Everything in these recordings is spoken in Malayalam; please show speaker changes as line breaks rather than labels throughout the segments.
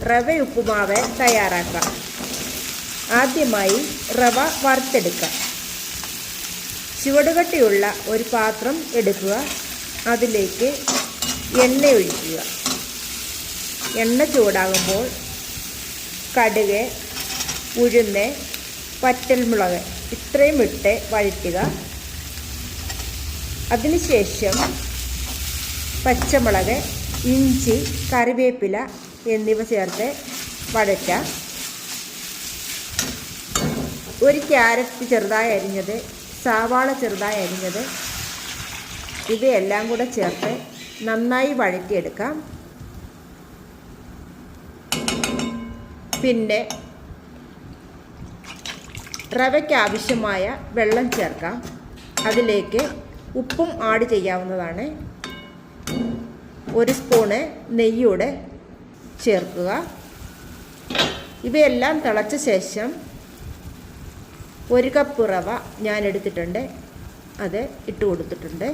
റവ ഉപ്പുമാവ് തയ്യാറാക്കാം. ആദ്യമായി റവ വറുത്തെടുക്കാം. ചുവടുകട്ടിയുള്ള ഒരു പാത്രം എടുക്കുക. അതിലേക്ക് എണ്ണ ഒഴിക്കുക. എണ്ണ ചൂടാകുമ്പോൾ കടുക്, ഉഴുന്ന്, വറ്റൽമുളക് ഇത്രയും ഇട്ട് വഴറ്റുക. അതിനുശേഷം പച്ചമുളക്, ഇഞ്ചി, കറിവേപ്പില എന്നിവ ചേർത്ത് വഴറ്റാം. ഒരു ക്യാരറ്റ് ചെറുതായി അരിഞ്ഞത്, സവാള ചെറുതായി അരിഞ്ഞത് ഇവയെല്ലാം കൂടെ ചേർത്ത് നന്നായി വഴറ്റിയെടുക്കാം. പിന്നെ റവയ്ക്ക് ആവശ്യമായ വെള്ളം ചേർക്കാം. അതിലേക്ക് ഉപ്പും ആഡ് ചെയ്യാവുന്നതാണ്. ഒരു സ്പൂണ് നെയ്യൂടെ ചേർക്കുക. ഇവയെല്ലാം തിളച്ച ശേഷം 1 കപ്പ് റവ ഞാൻ എടുത്തിട്ടുണ്ട്, അത് ഇട്ട് കൊടുത്തിട്ടുണ്ട്.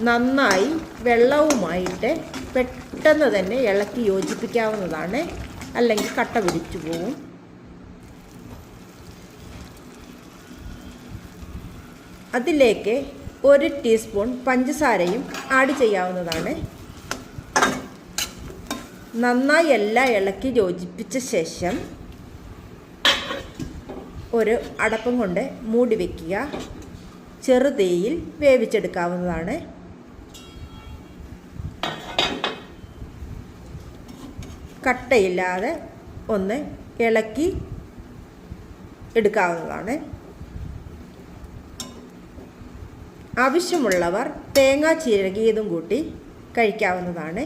നന്നായി വെള്ളവുമായിട്ട് പെട്ടെന്ന് തന്നെ ഇളക്കി യോജിപ്പിക്കാവുന്നതാണ്, അല്ലെങ്കിൽ കട്ട പിടിച്ചു പോകും. അതിലേക്ക് 1 ടീസ്പൂൺ പഞ്ചസാരയും ആഡ് ചെയ്യാവുന്നതാണ്. നന്നായി എല്ലാം ഇളക്കി യോജിപ്പിച്ച ശേഷം ഒരു അടപ്പം കൊണ്ട് മൂടി വയ്ക്കുക. ചെറുതീയിൽ വേവിച്ചെടുക്കാവുന്നതാണ്. കട്ടയില്ലാതെ ഒന്ന് ഇളക്കി എടുക്കാവുന്നതാണ്. ആവശ്യമുള്ളവർ തേങ്ങ ചിരകിയതും കൂട്ടി കഴിക്കാവുന്നതാണ്.